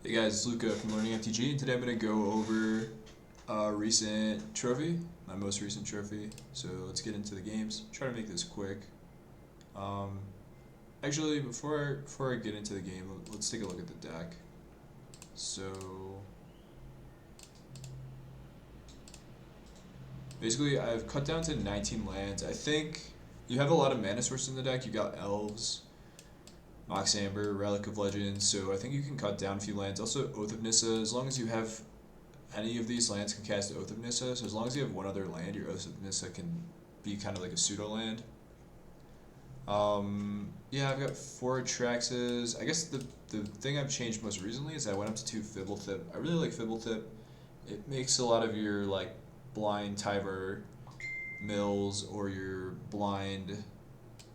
Hey guys, it's Luca from Learning FTG, and today I'm going to go over a recent trophy, my most recent trophy. So let's get into the games. Try to make this quick. Um, Actually, before I get into the game, let's take a look at the deck. So basically, I've cut down to 19 lands. I think you have a lot of mana sources in the deck. You got elves, Mox Amber, Relic of Legends. So I think you can cut down a few lands. Also, Oath of Nissa. As long as you have any of these lands can cast Oath of Nissa, so as long as you have one other land, your Oath of Nissa can be kind of like a pseudo land. Yeah, I've got 4 Atraxas. I guess the thing I've changed most recently is I went up to 2 Fibblethip. I really like Fibblethip. It makes a lot of your like blind Tyver mills or your blind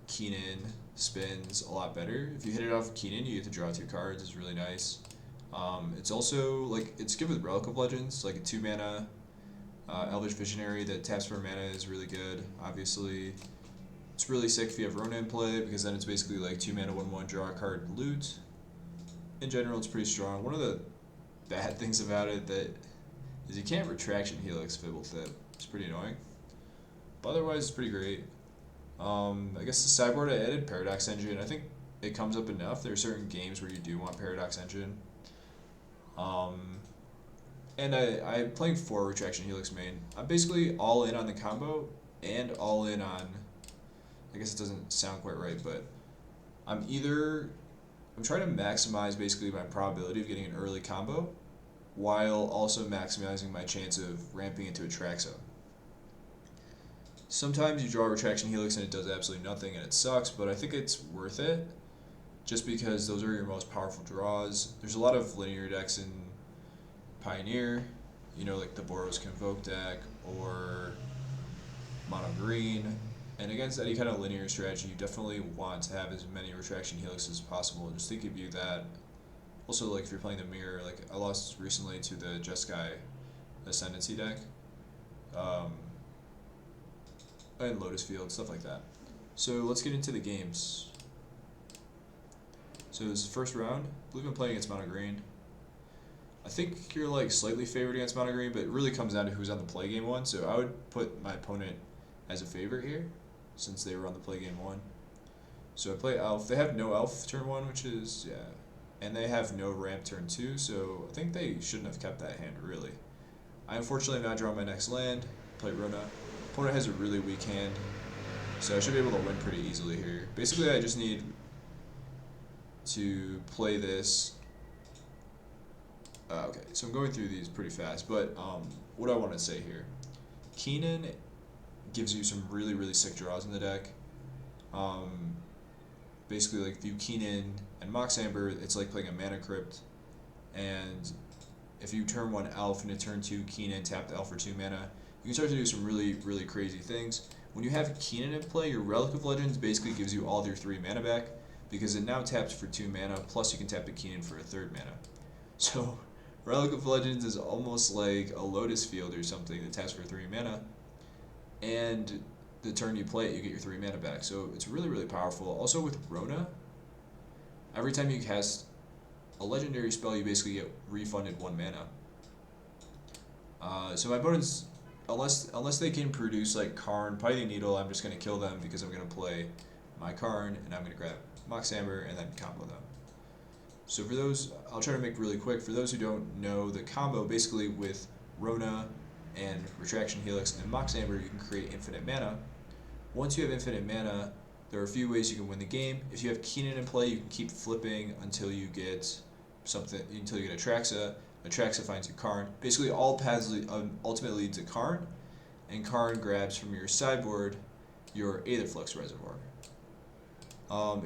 Keenan spins a lot better. If you hit it off Keenan, you get to draw 2 cards. It's really nice. It's also like it's good with Relic of Legends, like a 2 mana Elvish Visionary that taps for mana is really good. Obviously, it's really sick if you have Rona in play because then it's basically like 2 mana 1/1 draw a card loot. In general, it's pretty strong. One of the bad things about it that is you can't Retraction Helix Fibblethip. It's pretty annoying, but otherwise it's pretty great. I guess the sideboard I added Paradox Engine. I think it comes up enough. There are certain games where you do want Paradox Engine. And I'm playing 4 Retraction Helix main. I'm basically all in on the combo and all in on, I guess it doesn't sound quite right, but I'm trying to maximize basically my probability of getting an early combo while also maximizing my chance of ramping into Atraxa. Sometimes you draw a Retraction Helix and it does absolutely nothing and it sucks, but I think it's worth it just because those are your most powerful draws. There's a lot of linear decks in Pioneer, like the Boros Convoke deck or Mono Green. And against any kind of linear strategy, you definitely want to have as many Retraction Helixes as possible just to give you that. Also, like if you're playing the Mirror, like I lost recently to the Jeskai Ascendancy deck, and Lotus Field, stuff like that. So let's get into the games. So this is the first round. I believe I'm playing against Mono Green. I think you're like slightly favored against Mono Green, but it really comes down to who's on the play game one. So I would put my opponent as a favorite here, since they were on the play game one. So I play Elf. They have no Elf turn one, which is, yeah. And they have no ramp turn two, so I think they shouldn't have kept that hand, really. I unfortunately am not drawing my next land. Play Rona. Opponent has a really weak hand, so I should be able to win pretty easily here. Basically, I just need to play this. Okay, so I'm going through these pretty fast, but what I want to say here. Keenan gives you some really, really sick draws in the deck. Basically, like if you Keenan and Mox Amber, it's like playing a Mana Crypt, and if you turn 1 Elf and a turn 2 Keenan, tap the Elf for 2 mana, you can start to do some really, really crazy things. When you have Keenan in play, your Relic of Legends basically gives you all of your 3 mana back, because it now taps for 2 mana, plus you can tap the Keenan for a 3rd mana. So, Relic of Legends is almost like a Lotus Field or something that taps for 3 mana, and the turn you play it, you get your 3 mana back. So it's really, really powerful. Also with Rona, every time you cast a legendary spell, you basically get refunded 1 mana. So my opponents, unless they can produce like Karn, Python Needle, I'm just going to kill them because I'm going to play my Karn and I'm going to grab Mox Amber and then combo them. So for those, I'll try to make really quick. For those who don't know, the combo basically with Rona and Retraction Helix and Mox Amber, you can create infinite mana. Once you have infinite mana, there are a few ways you can win the game. If you have Keenan in play, you can keep flipping until you get Atraxa. Atraxa finds you Karn. Basically, all paths ultimately lead to Karn, and Karn grabs from your sideboard your Aetherflux Reservoir.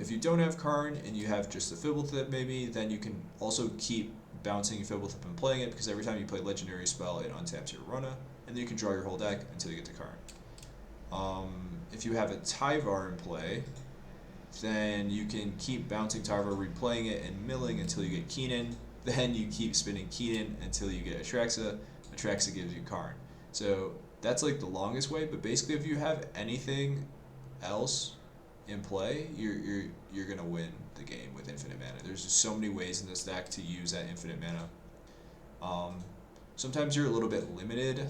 If you don't have Karn and you have just the Fibblethip maybe, then you can also keep bouncing your Fibblethip and playing it, because every time you play legendary spell, it untaps your Rona, and then you can draw your whole deck until you get to Karn. If you have a Tyvar in play, then you can keep bouncing Tyvar, replaying it, and milling until you get Keenan. Then you keep spinning Keenan until you get Atraxa. Atraxa gives you Karn. So that's like the longest way, but basically if you have anything else in play, you're gonna win the game with infinite mana. There's just so many ways in this deck to use that infinite mana. Sometimes you're a little bit limited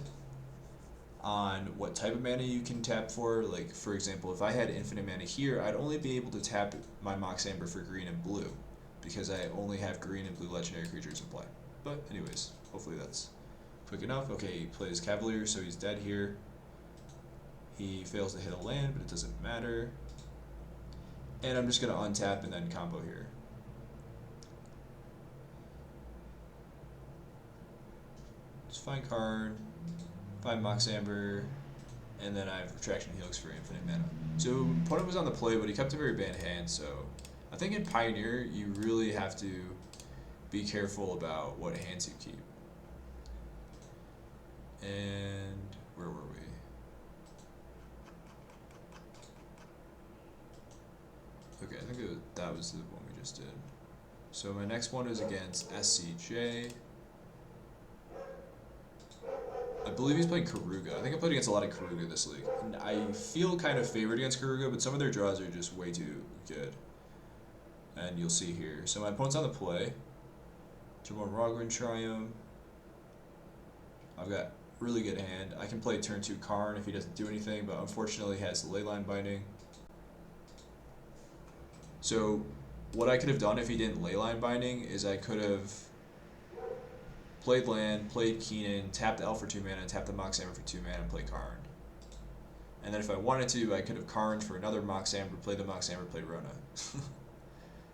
on what type of mana you can tap for. Like, for example, if I had infinite mana here, I'd only be able to tap my Mox Amber for green and blue, because I only have green and blue legendary creatures in play. But anyways, hopefully that's quick enough. Okay, he plays Cavalier, so he's dead here. He fails to hit a land, but it doesn't matter. And I'm just going to untap and then combo here. Just find Karn, find Mox Amber, and then I have Retraction Helix for infinite mana. So opponent was on the play, but he kept a very bad hand, so I think in Pioneer you really have to be careful about what hands you keep. And where were we? Okay, I think that was the one we just did. So my next one is against SCJ. I believe he's playing Karuga. I think I played against a lot of Karuga this league. And I feel kind of favored against Karuga, but some of their draws are just way too good. And you'll see here. So my opponent's on the play. Turn 1 Rogren Triumph. I've got really good hand. I can play turn 2 Karn if he doesn't do anything, but unfortunately he has Leyline Binding. So what I could have done if he didn't Leyline Binding is I could have played land, played Keenan, tapped Elf for 2 mana, tapped the Mox Amber for 2 mana, and play Karn. And then if I wanted to, I could have Karned for another Mox Amber, played the Mox Amber, played Rona.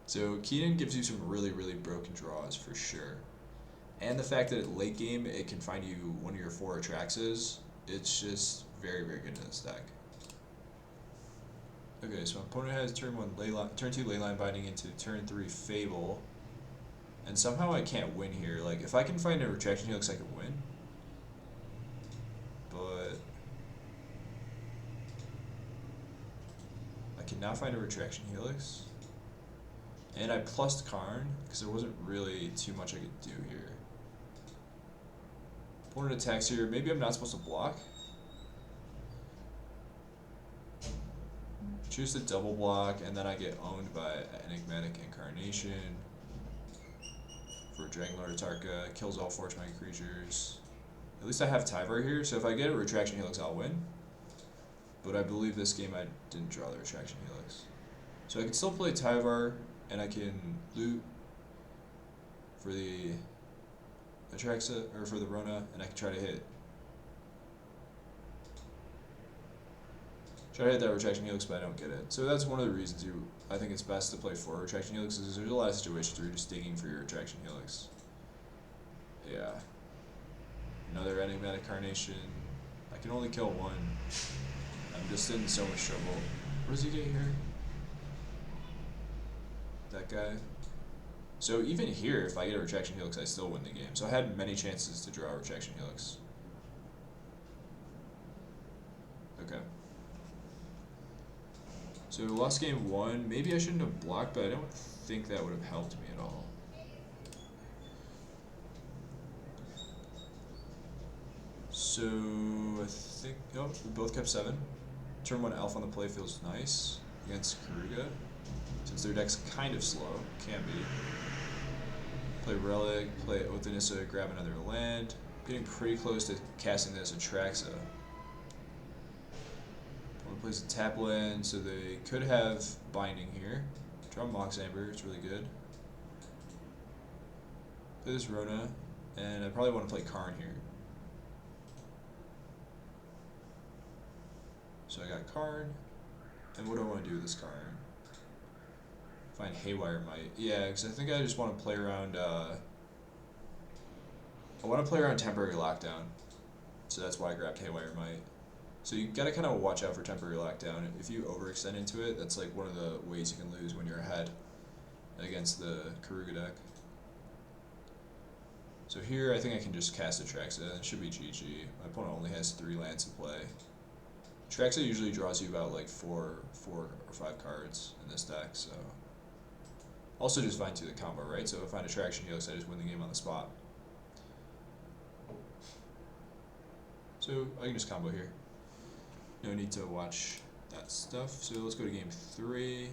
So Keenan gives you some really, really broken draws for sure. And the fact that at late game it can find you one of your 4 Atraxas, it's just very, very good in this deck. Okay, so my opponent has turn 2 Leyline Binding into turn 3 Fable. And somehow I can't win here. Like, if I can find a Retraction Helix, I can win. But I cannot find a Retraction Helix. And I plussed Karn, because there wasn't really too much I could do here. Opponent attacks here. Maybe I'm not supposed to block. Choose the double block, and then I get owned by Enigmatic Incarnation. For Dragonlord Atarka, kills all Forge Magic creatures. At least I have Tyvar here, so if I get a Retraction Helix, I'll win. But I believe this game I didn't draw the Retraction Helix. So I can still play Tyvar, and I can loot for the Atraxa, or for the Rona, and I can try to hit that Retraction Helix, but I don't get it. So that's one of the reasons I think it's best to play 4 Retraction Helixes, is there's a lot of situations where you're just digging for your Retraction Helix. Yeah. Another Enigmatic Carnation. I can only kill 1. I'm just in so much trouble. What does he get here? That guy. So even here, if I get a Retraction Helix, I still win the game. So I had many chances to draw a Retraction Helix. Okay. So lost game 1. Maybe I shouldn't have blocked, but I don't think that would have helped me at all. So I think, oh, we both kept 7. Turn 1 Elf on the play feels nice against Karuga, since their deck's kind of slow, can be. Play Relic, play Othanissa, grab another land. Getting pretty close to casting this Atraxa. Plays a tap land, so they could have Binding here. Draw Mox Amber, it's really good. Play this Rona, and I probably want to play Karn here. So I got Karn, and what do I want to do with this Karn? Find Haywire Might. Yeah, because I think I just want to play around, I want to play around Temporary Lockdown. So that's why I grabbed Haywire Might. So you gotta kind of watch out for Temporary Lockdown. If you overextend into it, that's like one of the ways you can lose when you're ahead against the Karuga deck. So here I think I can just cast Atraxa, and it should be GG. My opponent only has 3 lands to play. Atraxa usually draws you about like 4 or 5 cards in this deck, so. Also just find 2 the combo, right? So if I find Attraction Helix, I just win the game on the spot. So I can just combo here. No need to watch that stuff. So let's go to game 3.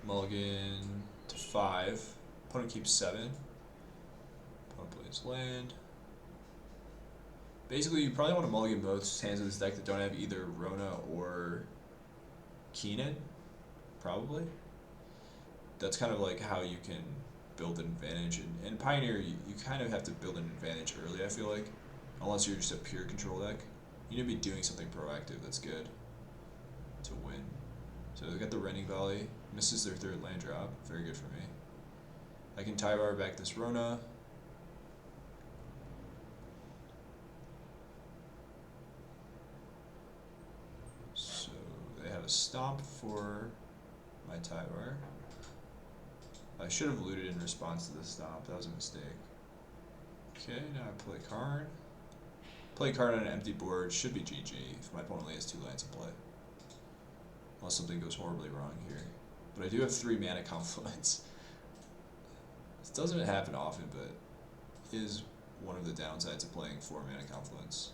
Mulligan to 5. Opponent keeps 7. Opponent plays land. Basically, you probably want to mulligan both hands of this deck that don't have either Rona or Keenan, probably. That's kind of like how you can build an advantage. In Pioneer, you kind of have to build an advantage early, I feel like. Unless you're just a pure control deck. You need to be doing something proactive that's good to win. So they got the Rending Valley. Misses their 3rd land drop. Very good for me. I can Tyvar back this Rona. So they have a stomp for my Tyvar. I should have looted in response to this stomp. That was a mistake. Okay, now I play Karn. Play Karn on an empty board. Should be GG if my opponent only has 2 lands in play. Unless something goes horribly wrong here. But I do have 3 mana confluence. This doesn't happen often, but is one of the downsides of playing 4 mana confluence.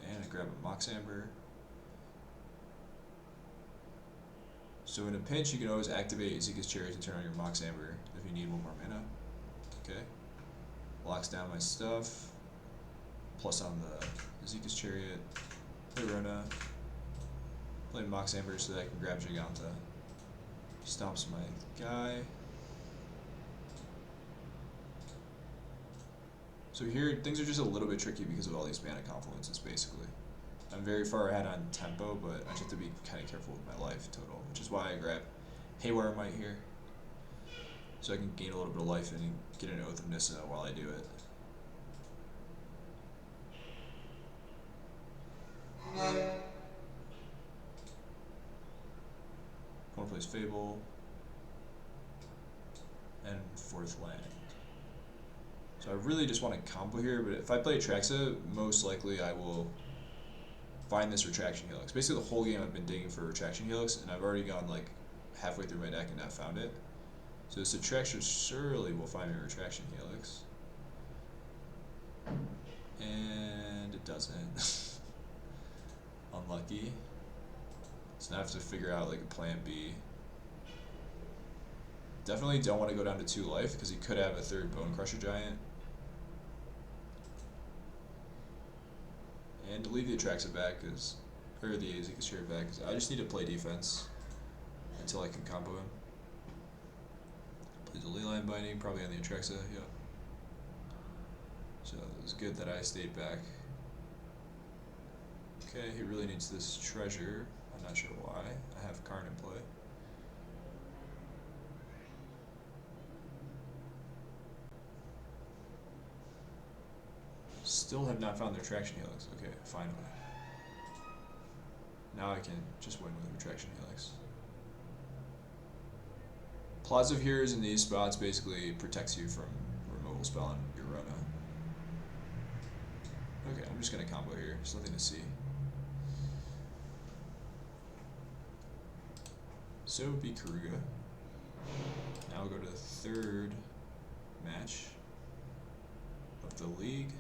And I grab a Mox Amber. So in a pinch, you can always activate Ezekiel's Chariot to turn on your Mox Amber if you need 1 more mana. Okay. Locks down my stuff. Plus on the Ezekiel's Chariot. Play Rona. Play Mox Amber so that I can grab Giganta. Stomps my guy. So here, things are just a little bit tricky because of all these mana confluences, basically. I'm very far ahead on tempo, but I just have to be kind of careful with my life total, which is why I grab Haywire Might here. So I can gain a little bit of life and get an Oath of Nissa while I do it. Opponent plays Fable. And 4th land. So I really just want to combo here, but if I play Atraxa, most likely I will find this Retraction Helix. Basically the whole game I've been digging for Retraction Helix, and I've already gone like halfway through my deck and not found it. So this Atraxa surely will find me a Retraction Helix. And it doesn't. Unlucky. So now I have to figure out like a plan B. Definitely don't want to go down to 2 life because he could have a 3rd Bone Crusher Giant. And to leave the Atraxa back is, or the Ezekiel's Chariot back, because I just need to play defense until I can combo him. Plays a Leyline Binding, probably on the Atraxa, yeah. So it was good that I stayed back. Okay, he really needs this treasure. I'm not sure why. I have Karn in play. Still have not found the Retraction Helix. Okay, finally. Now I can just win with the Retraction Helix. Plaza of Heroes in these spots basically protects you from removal spell on your Rona. Okay, I'm just gonna combo here. There's nothing to see. So it would be Karuga. Now we'll go to the 3rd match of the league.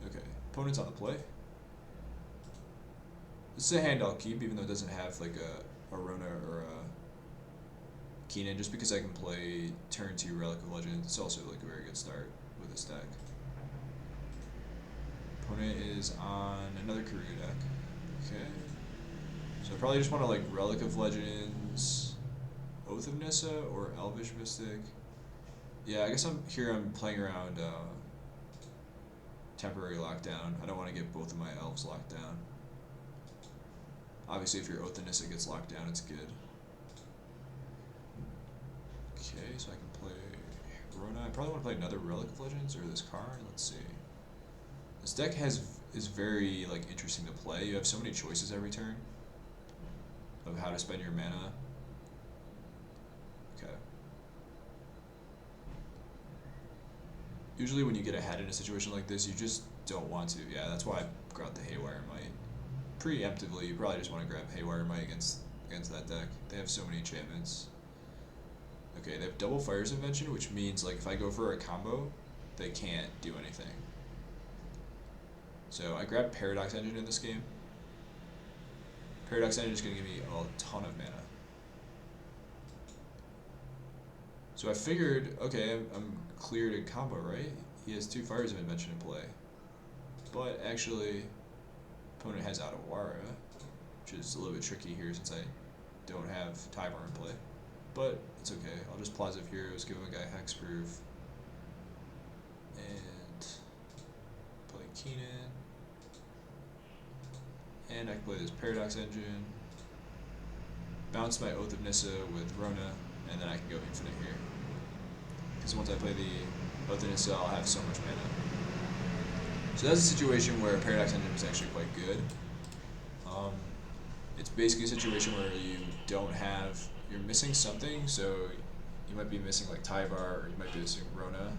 Okay, opponent's on the play. This is a hand I'll keep, even though it doesn't have like a Rona or a Keenan, just because I can play turn 2 Relic of Legend. It's also like a very good start with this deck. Opponent is on another Karuga deck. Okay. So I probably just want to like Relic of Legends, Oath of Nissa, or Elvish Mystic. Yeah, I guess I'm playing around temporary lockdown. I don't want to get both of my elves locked down. Obviously, if your Oath of Nissa gets locked down, it's good. Okay, so I can play Rona. I probably want to play another Relic of Legends or this card. Let's see. This deck is very like interesting to play. You have so many choices every turn of how to spend your mana. Okay. Usually when you get ahead in a situation like this, you just don't want to. Yeah, that's why I grabbed the Haywire Might. Preemptively, you probably just want to grab Haywire Might against that deck. They have so many enchantments. Okay, they have double Fire's Invention, which means like if I go for a combo, they can't do anything. So I grab Paradox Engine in this game. Paradox Engine is going to give me a ton of mana. So I figured, okay, I'm clear to combo, right? He has 2 Fires of Invention in play. But actually, opponent has Adawara, which is a little bit tricky here since I don't have Tyvar in play. But it's okay. I'll just Plaza of Heroes, give him a guy Hexproof, and play Keenan. And I can play this Paradox Engine, bounce my Oath of Nissa with Rona, and then I can go infinite here. Because once I play the Oath of Nissa, I'll have so much mana. So that's a situation where Paradox Engine is actually quite good. It's basically a situation where you don't have, you're missing something, so you might be missing like Tyvar, or you might be missing Rona,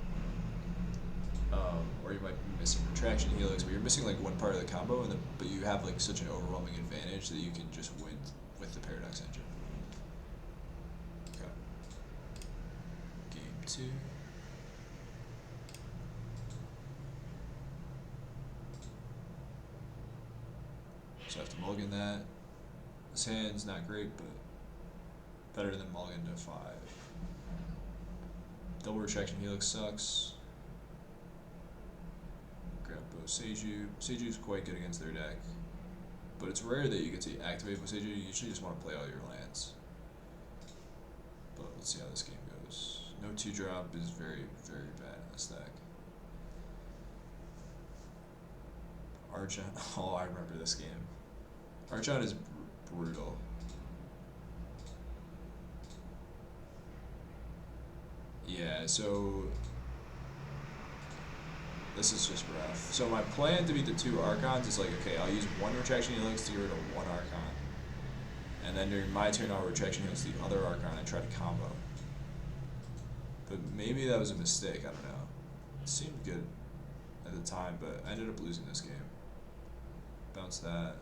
or you might be missing Retraction Helix, but you're missing like one part of the combo, but you have like such an overwhelming advantage that you can just win with the Paradox Engine. Okay. Game 2. So I have to mulligan that. This hand's not great, but better than mulligan to 5. Double Retraction Helix sucks. Grab Boseiju. Seiju's quite good against their deck, but it's rare that you get to activate Boseiju. You usually just want to play all your lands. But let's see how this game goes. No 2-drop is very, very bad in this deck. Archon. Oh, I remember this game. Archon is brutal. Yeah, so this is just rough. So my plan to beat the 2 Archons is like, okay, I'll use 1 Retraction Helix to get rid of 1 Archon. And then during my turn, I'll Retraction Helix the other Archon and try to combo. But maybe that was a mistake, I don't know. It seemed good at the time, but I ended up losing this game. Bounce that.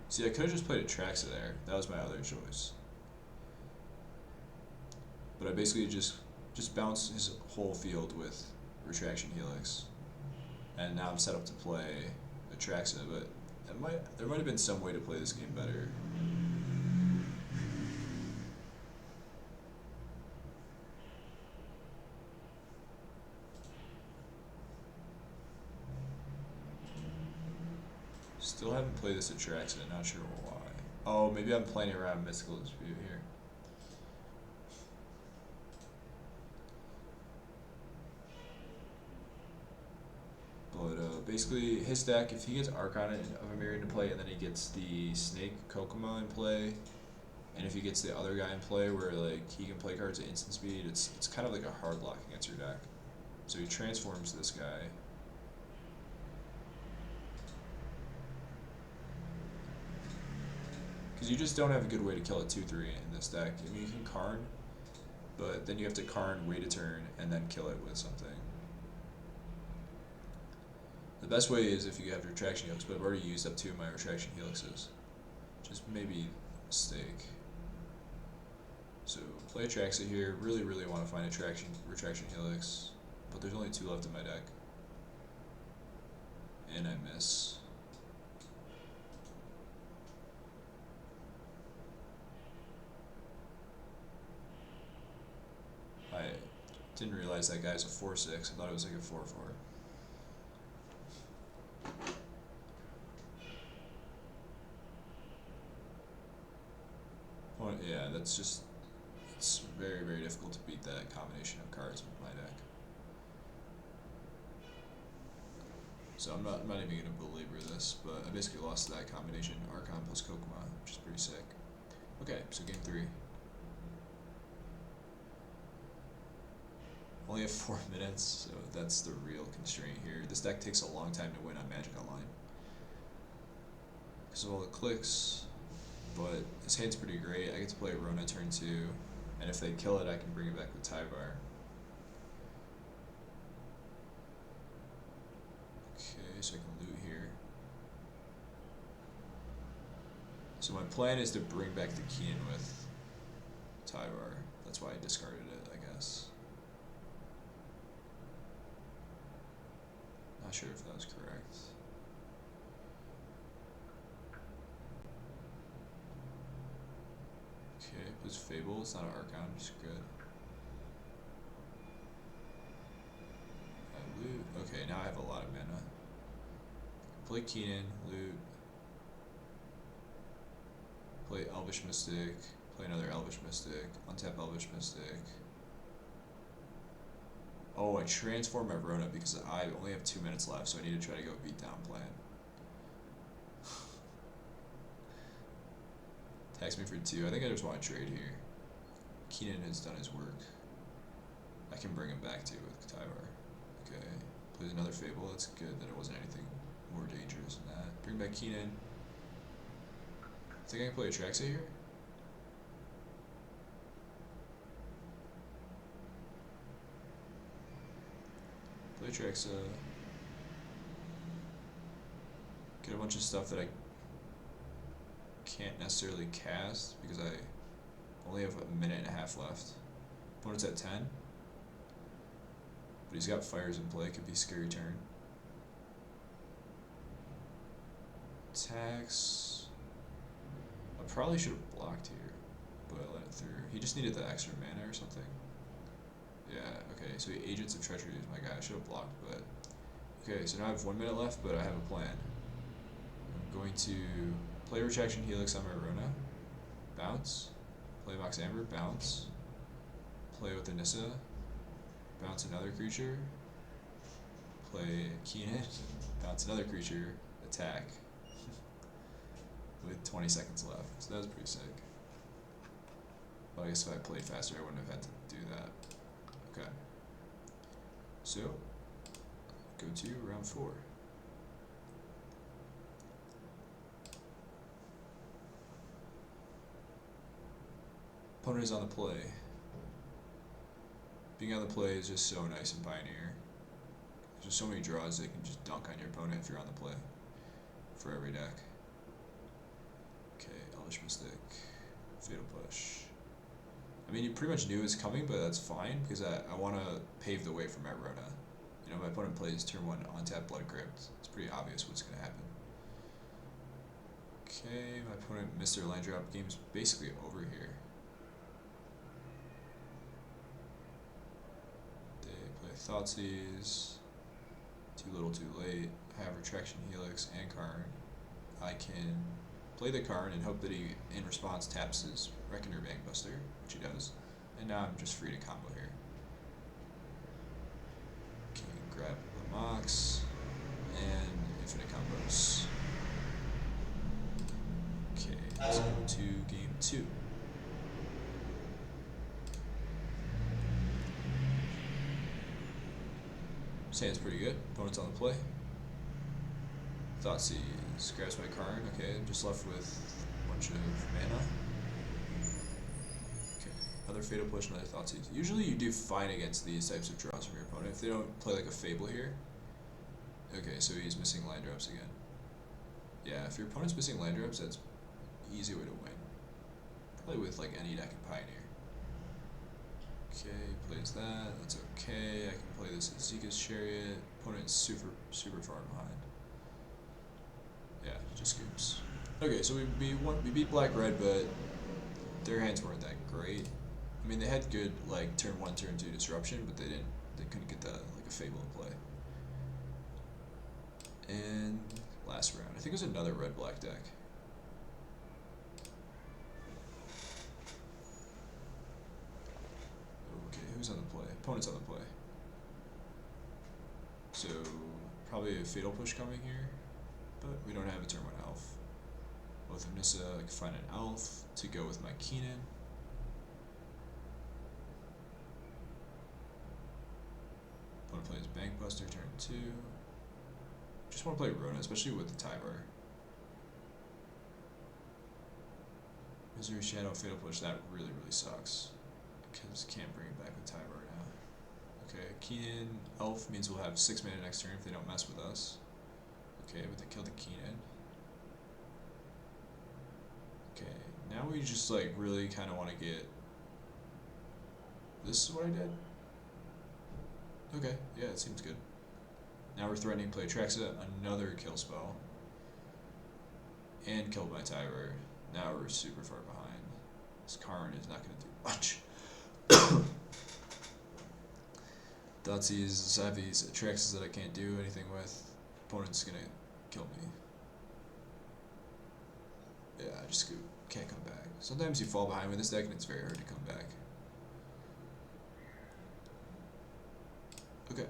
See, I could have just played Atraxa there. That was my other choice. But I basically just bounced his whole field with Retraction Helix. And now I'm set up to play Atraxa, but there might have been some way to play this game better. Still haven't played this Atraxa, not sure why. Oh, maybe I'm playing around Mystical Dispute here. But basically, his deck, if he gets Archon of Emirian to play, and then he gets the Snake Kokomo in play, and if he gets the other guy in play where like he can play cards at instant speed, it's kind of like a hard lock against your deck. So he transforms this guy. Because you just don't have a good way to kill a 2-3 in this deck. I mean, you can Karn, but then you have to Karn, wait a turn, and then kill it with something. The best way is if you have Retraction Helix, but I've already used up 2 of my Retraction Helixes. Just maybe a mistake. So play Atraxa here. Really, really want to find Retraction Helix, but there's only 2 left in my deck. And I miss. I didn't realize that guy's a 4/6. I thought it was like a 4/4. Oh, yeah, it's very, very difficult to beat that combination of cards with my deck. So I'm not even going to belabor this, but I basically lost that combination, Archon plus Kokomo, which is pretty sick. Okay, so game 3. Only have 4 minutes, so that's the real constraint here. This deck takes a long time to win on Magic Online because of all the clicks, but his hand's pretty great. I get to play Rona turn 2, and if they kill it, I can bring it back with Tyvar. Okay, so I can loot here. So my plan is to bring back the Keen with Tyvar. That's why I discarded it, I guess. Not sure if that was correct. Okay, plays Fable. It's not an Archon, which is good. Loot. Okay, now I have a lot of mana. Play Keenan, loot. Play Elvish Mystic. Play another Elvish Mystic. Untap Elvish Mystic. Oh, I transform my Rona because I only have 2 minutes left, so I need to try to go beatdown plan. Tax me for 2. I think I just want to trade here. Keenan has done his work. I can bring him back too with Tyvar. Okay. Plays another Fable. That's good that it wasn't anything more dangerous than that. Bring back Keenan. I think I can play Atraxa here. Play Atraxa. Get a bunch of stuff that I can't necessarily cast because I only have a minute and a half left. Opponent's at 10. But he's got fires in play. Could be a scary turn. Tax. I probably should have blocked here, but I let it through. He just needed the extra mana or something. Yeah, okay, so he Agents of Treachery is my guy. I should have blocked, but... Okay, so now I have 1 minute left, but I have a plan. I'm going to play Retraction Helix on my Rona. Bounce. Play Mox Amber. Bounce. Play with Anissa. Bounce another creature. Play Keenan. Bounce another creature. Attack. With 20 seconds left. So that was pretty sick. Well, I guess if I played faster, I wouldn't have had to do that. Okay. So, go to round 4. Opponent is on the play. Being on the play is just so nice in Pioneer. There's just so many draws they can just dunk on your opponent if you're on the play. For every deck. Okay, Elvish Mystic. Fatal Push. I mean, you pretty much knew it was coming, but that's fine, because I want to pave the way for my Rona. You know, my opponent plays turn 1 on-tap Blood Crypt. It's pretty obvious what's going to happen. Okay, my opponent missed their land drop. Game's basically over here. They play Thoughtseize. Too little, too late. I have Retraction Helix and Karn. I can play the Karn and hope that he, in response, taps his Reckoner Bankbuster, which he does. And now I'm just free to combo here. Okay, grab the Mox, and infinite combos. Okay, let's go to game 2. Sand's pretty good. Opponent's on the play. Thoughtseize grabs my Karn. Okay, I'm just left with a bunch of mana. Okay, another Fatal Push, another Thoughtseize. Usually you do fine against these types of draws from your opponent if they don't play like a Fable here. Okay, so he's missing land drops again. Yeah, if your opponent's missing land drops, that's an easy way to win. Probably with like any deck in Pioneer. Okay, plays that. That's okay. I can play this Zika's Chariot. Opponent's super far behind. Yeah, just scoops. Okay, so we beat Black-Red, but their hands weren't that great. I mean, they had good like turn 1, turn 2 disruption, but they couldn't get the like a Fable in play. And last round, I think it was another red-black deck. Okay, who's on the play? Opponent's on the play. So probably a Fatal Push coming here. But we don't have a turn 1 elf. With Anissa, I can find an elf to go with my Keenan. Opponent plays Bankbuster turn 2. Just want to play Rona, especially with the Tyvar. Misery Shadow, Fatal Push, that really sucks. Because can't bring it back with Tyvar now. Okay, Keenan, elf means we'll have 6 mana next turn if they don't mess with us. Okay, but they killed the Keenan. Okay, now we just like really kind of want to get This is what I did? Okay, yeah, it seems good. Now we're threatening to play Atraxa, another kill spell. And killed my Tyber. Now we're super far behind. This Karn is not going to do much. Thoughtseize, I have these Atraxas that I can't do anything with. Opponent's going to kill me. Yeah, I just can't come back. Sometimes you fall behind with this deck and it's very hard to come back. Okay.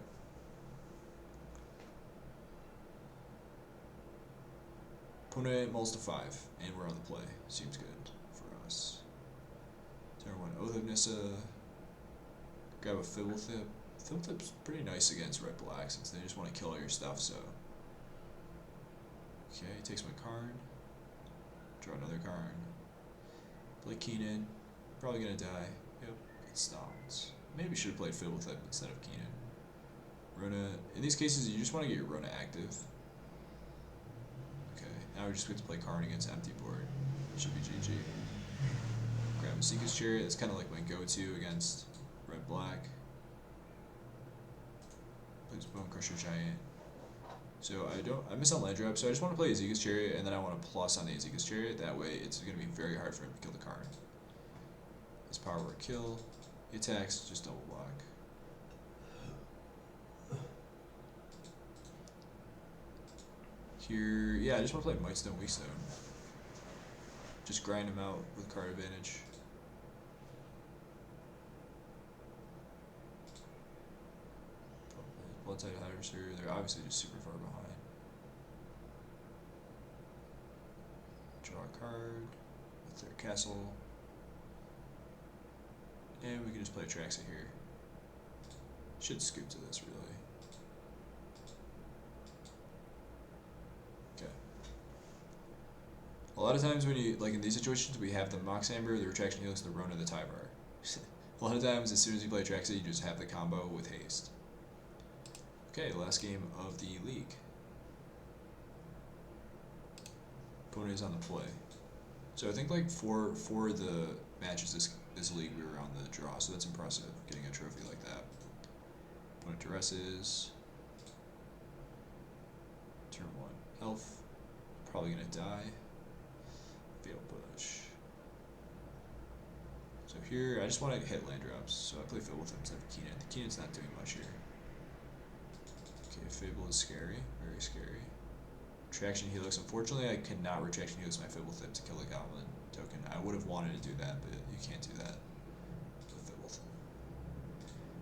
Opponent mulls to 5, and we're on the play. Seems good for us. Turn 1 Oath of Nissa. Grab a Fibblethip. Fibblethip's pretty nice against red black since they just want to kill all your stuff, so. Okay, takes my Karn. Draw another Karn. Play Keenan. Probably gonna die. Yep, it stops. Maybe should have played Fibblethip instead of Keenan. Rona. In these cases, you just want to get your Rona active. Okay, now we just get to play Karn against empty board. Should be GG. Grab a Seeker's Chariot. That's kind of like my go-to against red black. Plays Bone Crusher Giant. So I miss on land drop, so I just want to play Seeker's Chariot, and then I want to plus on the Seeker's Chariot. That way, it's going to be very hard for him to kill the Karn. His power word kill. He attacks, just double block. Here, yeah, I just want to play Mightstone, Weakstone. Just grind him out with card advantage. Blood-Tide Harvester, they're obviously just super far behind. Draw a card with their castle. And we can just play Atraxa here. Should scoop to this, really. Okay. A lot of times when you, like in these situations, we have the Mox Amber, the Retraction Helix, the Rona, the Tybar. A lot of times, as soon as you play Atraxa, you just have the combo with haste. Okay, last game of the league. Opponent is on the play. So I think like for the matches this league we were on the draw, so that's impressive, getting a trophy like that. Opponent duresses. Turn 1 elf. Probably gonna die. Fatal push. So here I just want to hit land drops, so I play Fable with him instead of Keenan. The Keenan's not doing much here. Okay, Fable is scary, very scary. Retraction Helix. Unfortunately, I cannot Retraction Helix my Fibblethip to kill a Goblin token. I would have wanted to do that, but you can't do that with Fibblethip.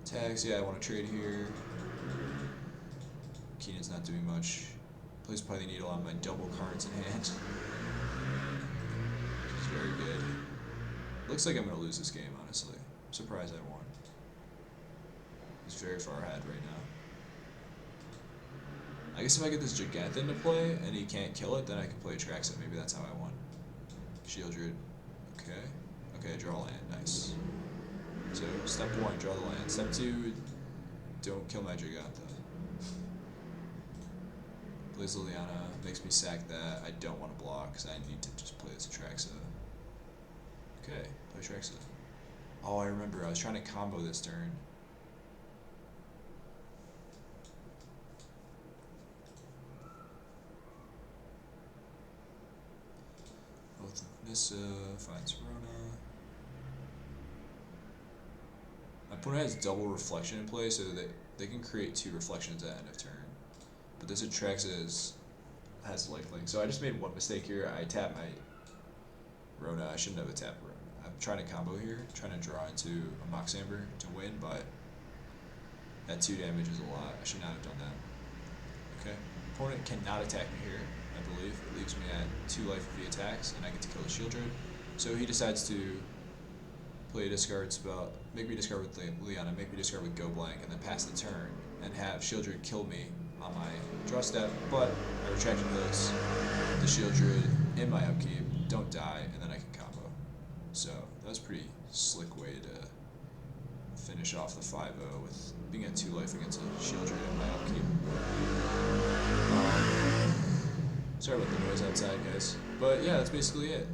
Tags, yeah, I want to trade here. Keenan's not doing much. Plays Python Needle on my double cards in hand. Which is very good. Looks like I'm going to lose this game, honestly. I'm surprised I won. He's very far ahead right now. I guess if I get this Giganthan to play and he can't kill it, then I can play Atraxa. Maybe that's how I won. Shield Druid. Okay. Okay, draw land. Nice. So, step 1, draw the land. Step 2, don't kill my Gigantha. Plays Liliana, makes me sack that. I don't want to block because I need to just play this Atraxa. Okay, play Atraxa. Oh, I remember. I was trying to combo this turn. Oath of Nissa finds Rona. My opponent has double reflection in play, so that they can create 2 reflections at end of turn. But this Atraxa has lifelink, so I just made one mistake here. I tapped my Rona. I shouldn't have tapped Rona. I'm trying to combo here, trying to draw into a Mox Amber to win, but that 2 damage is a lot. I should not have done that. Okay, opponent cannot attack me here. I believe it leaves me at 2 life if he attacks, and I get to kill the Shield Druid. So he decides to play a discard spell, make me discard with Liana, make me discard with Go Blank, and then pass the turn and have Shield Druid kill me on my draw step. But I Retraction Helix the Shield Druid in my upkeep, don't die, and then I can combo. So that was a pretty slick way to finish off the 5-0 with being at 2 life against a Shield Druid in my upkeep. Sorry about the noise outside, guys. But yeah, that's basically it.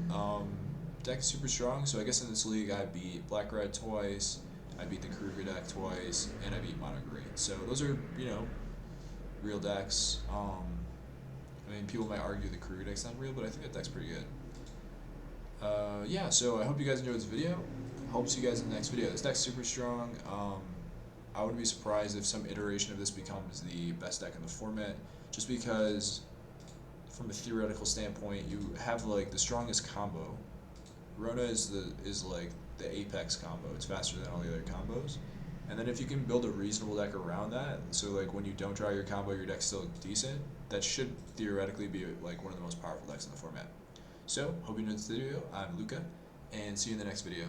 Deck is super strong, so I guess in this league I beat Black Red twice, I beat the Kruger deck twice, and I beat Mono Green. So those are, real decks. I mean, people might argue the Kruger deck's not real, but I think that deck's pretty good. Yeah, so I hope you guys enjoyed this video. Hope to see you guys in the next video. This deck's super strong. I wouldn't be surprised if some iteration of this becomes the best deck in the format, just because from a theoretical standpoint, you have like the strongest combo. Rona is like the apex combo. It's faster than all the other combos. And then if you can build a reasonable deck around that, so like when you don't draw your combo, your deck's still decent, that should theoretically be like one of the most powerful decks in the format. So, hope you enjoyed this video. I'm Luca, and see you in the next video.